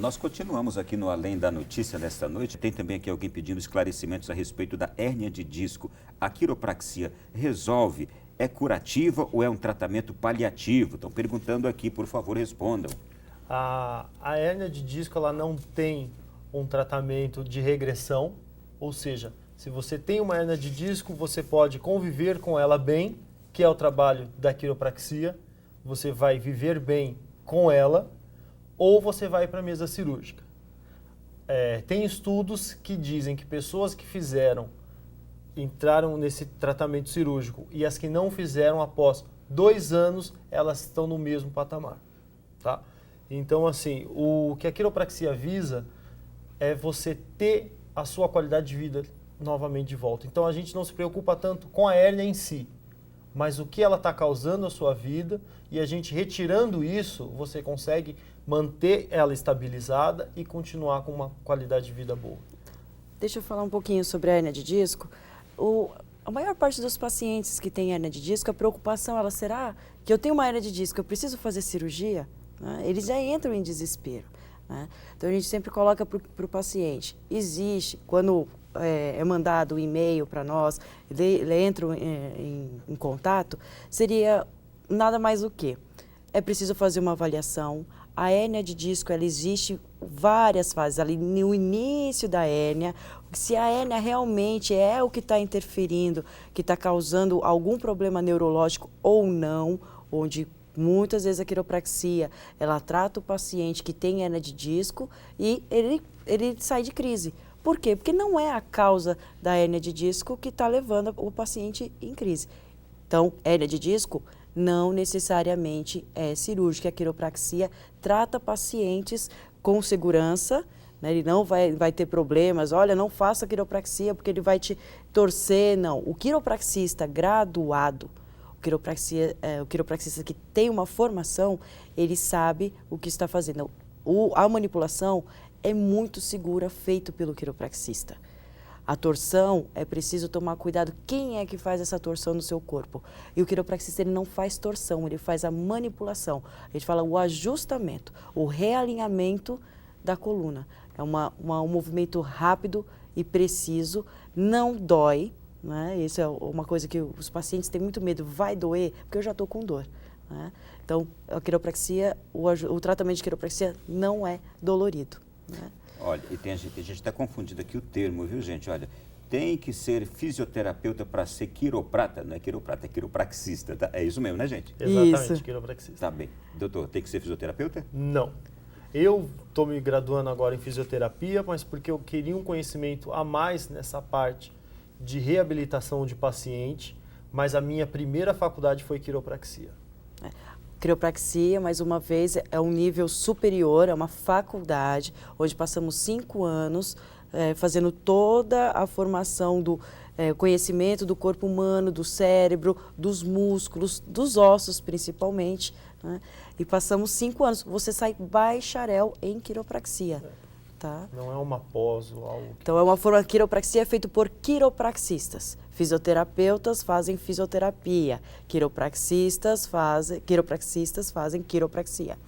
Nós continuamos aqui no Além da Notícia nesta noite. Tem também aqui alguém pedindo esclarecimentos a respeito da hérnia de disco. A quiropraxia resolve, é curativa ou é um tratamento paliativo? Estão perguntando aqui, por favor, respondam. A hérnia de disco ela não tem um tratamento de regressão, ou seja, se você tem uma hérnia de disco, você pode conviver com ela bem, que é o trabalho da quiropraxia. Você vai viver bem com ela, ou você vai para a mesa cirúrgica. Tem estudos que dizem que pessoas que entraram nesse tratamento cirúrgico e as que não fizeram após 2 anos, elas estão no mesmo patamar. Tá? Então, assim, o que a quiropraxia visa é você ter a sua qualidade de vida novamente de volta. Então, a gente não se preocupa tanto com a hérnia em si, mas o que ela está causando à sua vida, e a gente retirando isso, você consegue manter ela estabilizada e continuar com uma qualidade de vida boa. Deixa eu falar um pouquinho sobre a hérnia de disco. A maior parte dos pacientes que têm hérnia de disco, a preocupação, será que eu tenho uma hérnia de disco, eu preciso fazer cirurgia? Né? Eles já entram em desespero. Né? Então, a gente sempre coloca para o paciente, existe, quando é mandado um e-mail para nós, ele entra em contato, seria nada mais do que, é preciso fazer uma avaliação. A hérnia de disco, ela existe várias fases, ali no início da hérnia, se a hérnia realmente é o que está interferindo, que está causando algum problema neurológico ou não, onde muitas vezes a quiropraxia, ela trata o paciente que tem hérnia de disco e ele sai de crise. Por quê? Porque não é a causa da hérnia de disco que está levando o paciente em crise. Então, hérnia de disco não necessariamente é cirúrgica. A quiropraxia trata pacientes com segurança, né? Ele não vai ter problemas. Olha, não faça quiropraxia porque ele vai te torcer. Não, o quiropraxista graduado, o quiropraxista que tem uma formação, ele sabe o que está fazendo. A manipulação é muito segura, feito pelo quiropraxista. A torção, é preciso tomar cuidado. Quem é que faz essa torção no seu corpo? E o quiropraxista, ele não faz torção, ele faz a manipulação. A gente fala o ajustamento, o realinhamento da coluna. É um movimento rápido e preciso, não dói. Né? Isso é uma coisa que os pacientes têm muito medo. Vai doer? Porque eu já estou com dor. Né? Então, a quiropraxia, o tratamento de quiropraxia não é dolorido. Né? Olha, e a gente está confundindo aqui o termo, viu, gente? Olha, tem que ser fisioterapeuta para ser quiroprata. Não é quiroprata, é quiropraxista. Tá? É isso mesmo, né, gente? Exatamente, isso. Quiropraxista. Tá bem. Doutor, tem que ser fisioterapeuta? Não. Eu estou me graduando agora em fisioterapia, mas porque eu queria um conhecimento a mais nessa parte de reabilitação de paciente, mas a minha primeira faculdade foi quiropraxia. Quiropraxia, mais uma vez, é um nível superior, é uma faculdade, onde passamos 5 anos fazendo toda a formação do conhecimento do corpo humano, do cérebro, dos músculos, dos ossos principalmente. Né? E passamos 5 anos. Você sai bacharel em quiropraxia. Tá? Não é uma pós ou algo. Então, é uma forma, quiropraxia é feita por quiropraxistas. Fisioterapeutas fazem fisioterapia. Quiropraxistas fazem quiropraxia.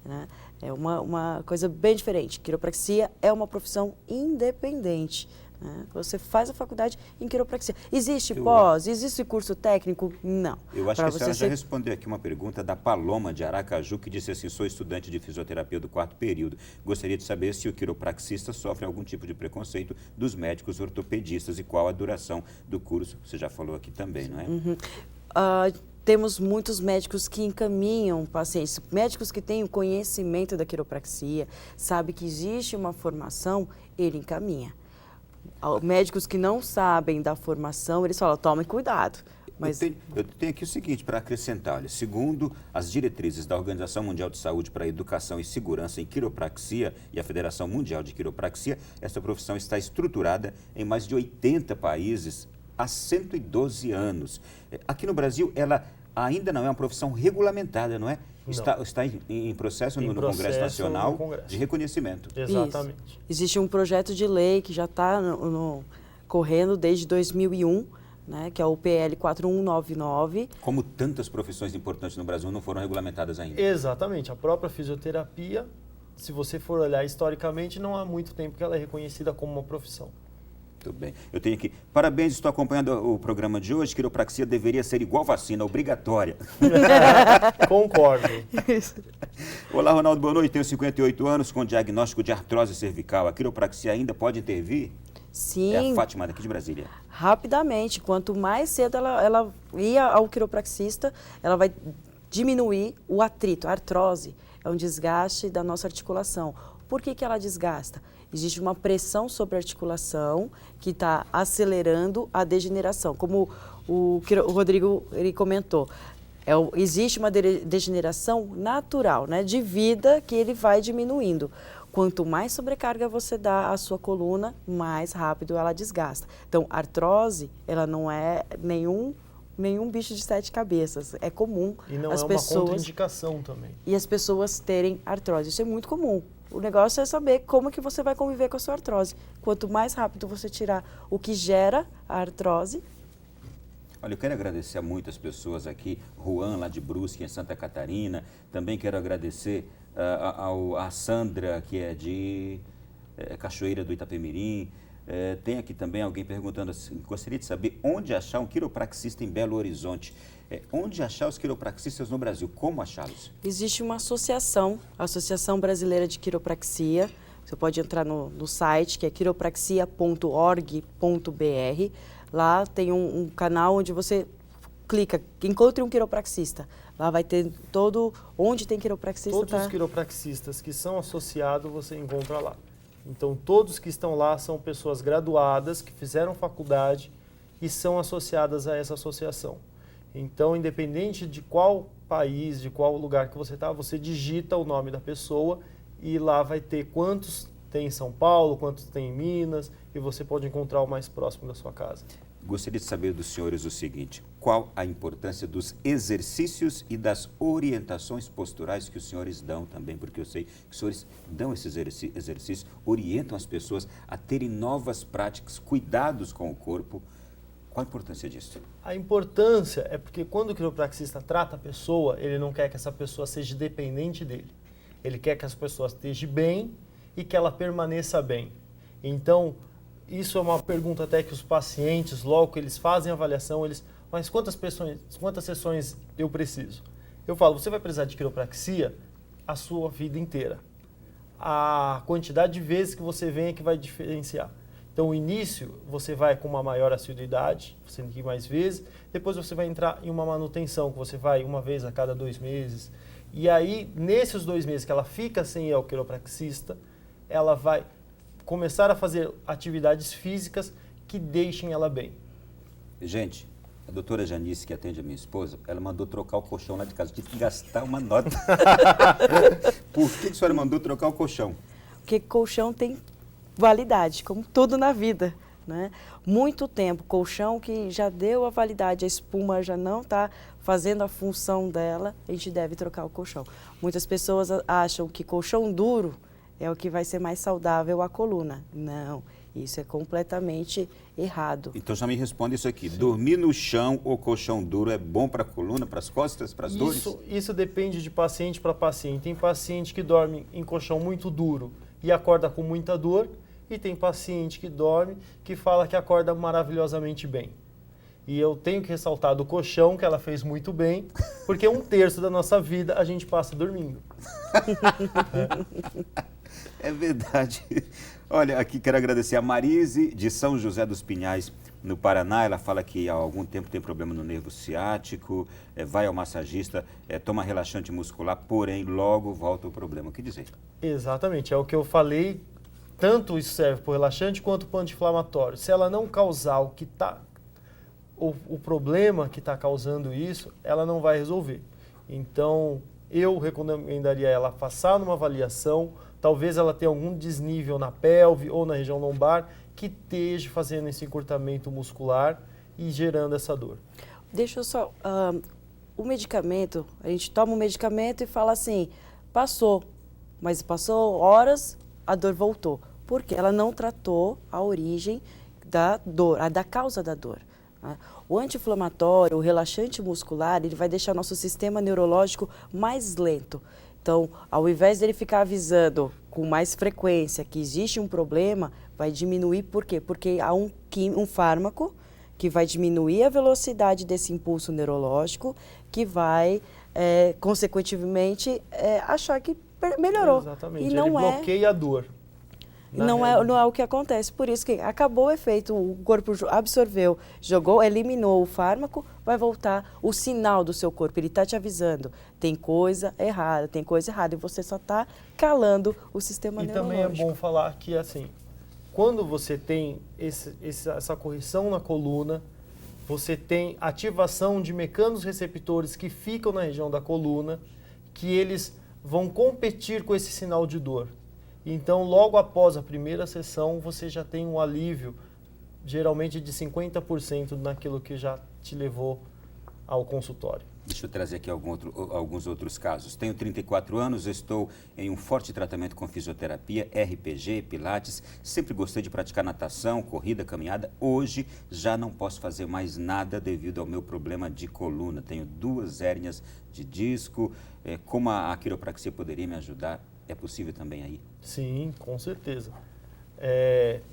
Né? É uma coisa bem diferente. Quiropraxia é uma profissão independente. Né? Você faz a faculdade em quiropraxia. Existe pós? Existe curso técnico? Não. Eu acho que a senhora já respondeu aqui uma pergunta da Paloma de Aracaju, que disse assim, sou estudante de fisioterapia do 4º período. Gostaria de saber se o quiropraxista sofre algum tipo de preconceito dos médicos ortopedistas e qual a duração do curso. Você já falou aqui também, não é? Uhum. Temos muitos médicos que encaminham pacientes, médicos que têm o conhecimento da quiropraxia, sabe que existe uma formação, ele encaminha. Médicos que não sabem da formação, eles falam, tomem cuidado. Mas Eu tenho aqui o seguinte para acrescentar, olha, segundo as diretrizes da Organização Mundial de Saúde para a Educação e Segurança em Quiropraxia e a Federação Mundial de Quiropraxia, essa profissão está estruturada em mais de 80 países há 112 anos. Aqui no Brasil, ela ainda não é uma profissão regulamentada, não é? Está em processo no Congresso Nacional de reconhecimento. Exatamente. Isso. Existe um projeto de lei que já está correndo desde 2001, né, que é o PL 4199. Como tantas profissões importantes no Brasil não foram regulamentadas ainda. Exatamente. A própria fisioterapia se você for olhar historicamente, não há muito tempo que ela é reconhecida como uma profissão. Muito bem. Eu tenho aqui. Parabéns, estou acompanhando o programa de hoje. Quiropraxia deveria ser igual vacina, obrigatória. Concordo. Olá, Ronaldo, boa noite. Tenho 58 anos com diagnóstico de artrose cervical. A quiropraxia ainda pode intervir? Sim. É a Fátima daqui de Brasília. Rapidamente. Quanto mais cedo ela ir ao quiropraxista, ela vai diminuir o atrito. A artrose é um desgaste da nossa articulação. Por que ela desgasta? Existe uma pressão sobre a articulação que está acelerando a degeneração. Como o Rodrigo ele comentou, existe uma degeneração natural, né, de vida que ele vai diminuindo. Quanto mais sobrecarga você dá à sua coluna, mais rápido ela desgasta. Então, a artrose, ela não é nenhum bicho de 7 cabeças. É comum E não as é uma pessoas contraindicação também. e as pessoas terem artrose. Isso é muito comum. O negócio é saber como que você vai conviver com a sua artrose. Quanto mais rápido você tirar o que gera a artrose. Olha, eu quero agradecer a muitas pessoas aqui. Juan, lá de Brusque, em Santa Catarina. Também quero agradecer a Sandra, que é de Cachoeira do Itapemirim. Tem aqui também alguém perguntando assim, gostaria de saber onde achar um quiropraxista em Belo Horizonte. Onde achar os quiropraxistas no Brasil? Como achá-los? Existe uma associação, a Associação Brasileira de Quiropraxia. Você pode entrar no site, que é quiropraxia.org.br. Lá tem um canal onde você clica, encontre um quiropraxista. Lá vai ter onde tem quiropraxista. Todos os quiropraxistas que são associados, você encontra lá. Então, todos que estão lá são pessoas graduadas, que fizeram faculdade e são associadas a essa associação. Então, independente de qual país, de qual lugar que você está, você digita o nome da pessoa e lá vai ter quantos tem em São Paulo, quantos tem em Minas, e você pode encontrar o mais próximo da sua casa. Gostaria de saber dos senhores o seguinte, qual a importância dos exercícios e das orientações posturais que os senhores dão também, porque eu sei que os senhores dão esses exercícios, orientam as pessoas a terem novas práticas, cuidados com o corpo. Qual a importância disso? A importância é porque quando o quiropraxista trata a pessoa, ele não quer que essa pessoa seja dependente dele. Ele quer que essa pessoa esteja bem e que ela permaneça bem. Então, isso é uma pergunta até que os pacientes, logo que eles fazem a avaliação, mas quantas sessões eu preciso? Eu falo, você vai precisar de quiropraxia a sua vida inteira. A quantidade de vezes que você vem é que vai diferenciar. Então, o início, você vai com uma maior assiduidade, você tem que ir mais vezes. Depois, você vai entrar em uma manutenção, que você vai uma vez a cada 2 meses. E aí, nesses 2 meses que ela fica sem ir ao quiropraxista, ela vai começar a fazer atividades físicas que deixem ela bem. Gente, a doutora Janice, que atende a minha esposa, ela mandou trocar o colchão lá de casa. Tive que gastar uma nota. Por que a senhora mandou trocar o colchão? Porque colchão tem validade, como tudo na vida, né? Muito tempo, colchão que já deu a validade, a espuma já não está fazendo a função dela, a gente deve trocar o colchão. Muitas pessoas acham que colchão duro é o que vai ser mais saudável à coluna. Não, isso é completamente errado. Então já me responde isso aqui. Sim. Dormir no chão ou colchão duro é bom para a coluna, para as costas, para as dores? Isso depende de paciente para paciente. Tem paciente que dorme em colchão muito duro e acorda com muita dor, e tem paciente que dorme que fala que acorda maravilhosamente bem. E eu tenho que ressaltar do colchão, que ela fez muito bem, porque 1/3 da nossa vida a gente passa dormindo. É verdade. Olha, aqui quero agradecer a Marise, de São José dos Pinhais, no Paraná. Ela fala que há algum tempo tem problema no nervo ciático, vai ao massagista, toma relaxante muscular, porém logo volta o problema. O que dizer? Exatamente, é o que eu falei. Tanto isso serve para o relaxante quanto para o anti-inflamatório. Se ela não causar o problema que está causando isso, ela não vai resolver. Então, eu recomendaria ela passar numa avaliação. Talvez ela tenha algum desnível na pelve ou na região lombar que esteja fazendo esse encurtamento muscular e gerando essa dor. Deixa eu só... o medicamento, a gente toma um medicamento e fala assim, passou, mas passou horas, a dor voltou. Porque ela não tratou a origem da dor, da causa da dor. Né? O anti-inflamatório, o relaxante muscular, ele vai deixar nosso sistema neurológico mais lento. Então, ao invés dele ficar avisando com mais frequência que existe um problema, vai diminuir. Por quê? Porque há um fármaco que vai diminuir a velocidade desse impulso neurológico, que vai, consequentemente, achar que melhorou. Exatamente, e não ele bloqueia a dor. Não é o que acontece. Por isso que acabou o efeito, o corpo absorveu, jogou, eliminou o fármaco, vai voltar o sinal do seu corpo. Ele está te avisando, tem coisa errada, e você só está calando o sistema neurológico. E também é bom falar que, assim, quando você tem essa correção na coluna, você tem ativação de mecanos receptores que ficam na região da coluna, que eles vão competir com esse sinal de dor. Então, logo após a primeira sessão, você já tem um alívio, geralmente de 50% naquilo que já te levou ao consultório. Deixa eu trazer aqui alguns outros casos. Tenho 34 anos, estou em um forte tratamento com fisioterapia, RPG, pilates. Sempre gostei de praticar natação, corrida, caminhada. Hoje já não posso fazer mais nada devido ao meu problema de coluna. Tenho 2 hérnias de disco. Como a quiropraxia poderia me ajudar? É possível também aí? Sim, com certeza.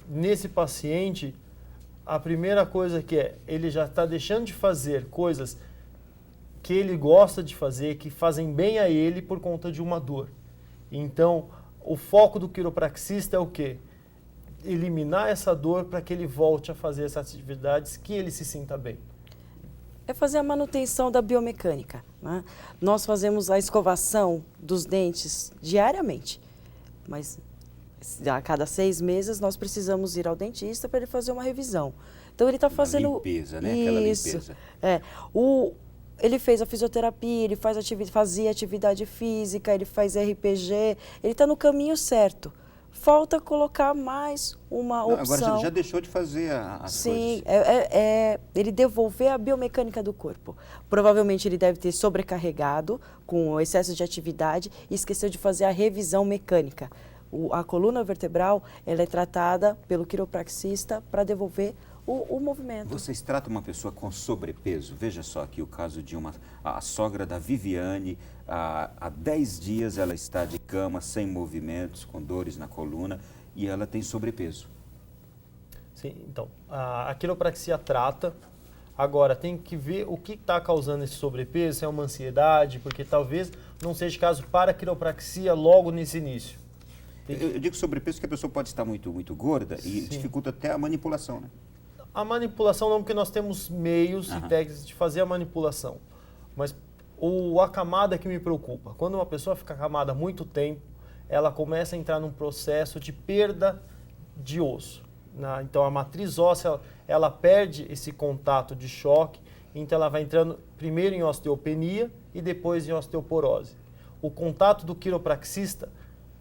Nesse paciente, a primeira coisa ele já está deixando de fazer coisas que ele gosta de fazer, que fazem bem a ele por conta de uma dor. Então, o foco do quiropraxista é o quê? Eliminar essa dor para que ele volte a fazer essas atividades, que ele se sinta bem. É fazer a manutenção da biomecânica, né? Nós fazemos a escovação dos dentes diariamente, mas a cada 6 meses nós precisamos ir ao dentista para ele fazer uma revisão. Então ele está fazendo... limpeza, né? Aquela limpeza. Ele fez a fisioterapia, ele fazia atividade física, ele faz RPG, ele está no caminho certo. Falta colocar mais uma opção. Agora já deixou de fazer as coisas. Sim, ele devolver a biomecânica do corpo. Provavelmente ele deve ter sobrecarregado com o excesso de atividade e esqueceu de fazer a revisão mecânica. A coluna vertebral ela é tratada pelo quiropraxista para devolver o movimento. Vocês tratam uma pessoa com sobrepeso? Veja só aqui o caso de a sogra da Viviane. Há 10 dias ela está de cama, sem movimentos, com dores na coluna e ela tem sobrepeso. Sim, então, a quiropraxia trata. Agora, tem que ver o que está causando esse sobrepeso, se é uma ansiedade, porque talvez não seja caso para a quiropraxia logo nesse início. Eu digo sobrepeso porque a pessoa pode estar muito gorda e dificulta até a manipulação, né? A manipulação não, porque nós temos meios e técnicas de fazer a manipulação. Mas a camada que me preocupa. Quando uma pessoa fica acamada há muito tempo, ela começa a entrar num processo de perda de osso. Então, a matriz óssea, ela perde esse contato de choque, então ela vai entrando primeiro em osteopenia e depois em osteoporose. O contato do quiropraxista,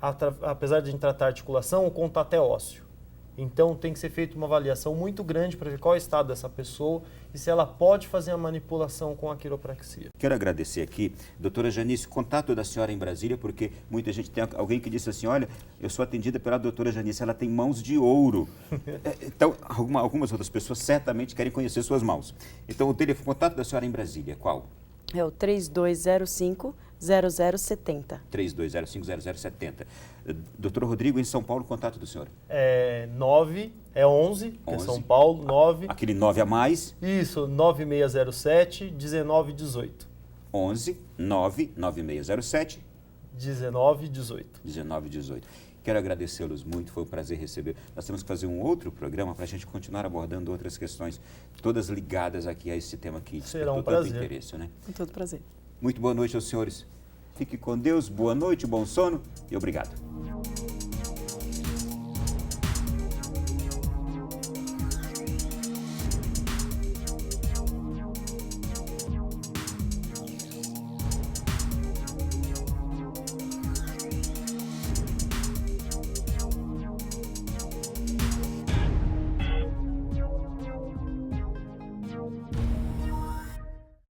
apesar de a gente tratar a articulação, o contato é ósseo. Então, tem que ser feita uma avaliação muito grande para ver qual é o estado dessa pessoa e se ela pode fazer a manipulação com a quiropraxia. Quero agradecer aqui, doutora Janice, o contato da senhora em Brasília, porque muita gente tem alguém que disse assim, olha, eu sou atendida pela doutora Janice, ela tem mãos de ouro. Então, algumas outras pessoas certamente querem conhecer suas mãos. Então, o contato da senhora em Brasília, qual? É o 3205-0070. 3205-0070. Doutor Rodrigo, em São Paulo, o contato do senhor? 11, que é São Paulo, 9. Aquele 9 a mais? Isso, 9607-1918. 11 9 9607 1918. 1918. Quero agradecê-los muito, foi um prazer receber. Nós temos que fazer um outro programa para a gente continuar abordando outras questões, todas ligadas aqui a esse tema que despertou tanto interesse, né? Com todo prazer. Muito boa noite aos senhores. Fique com Deus, boa noite, bom sono e obrigado.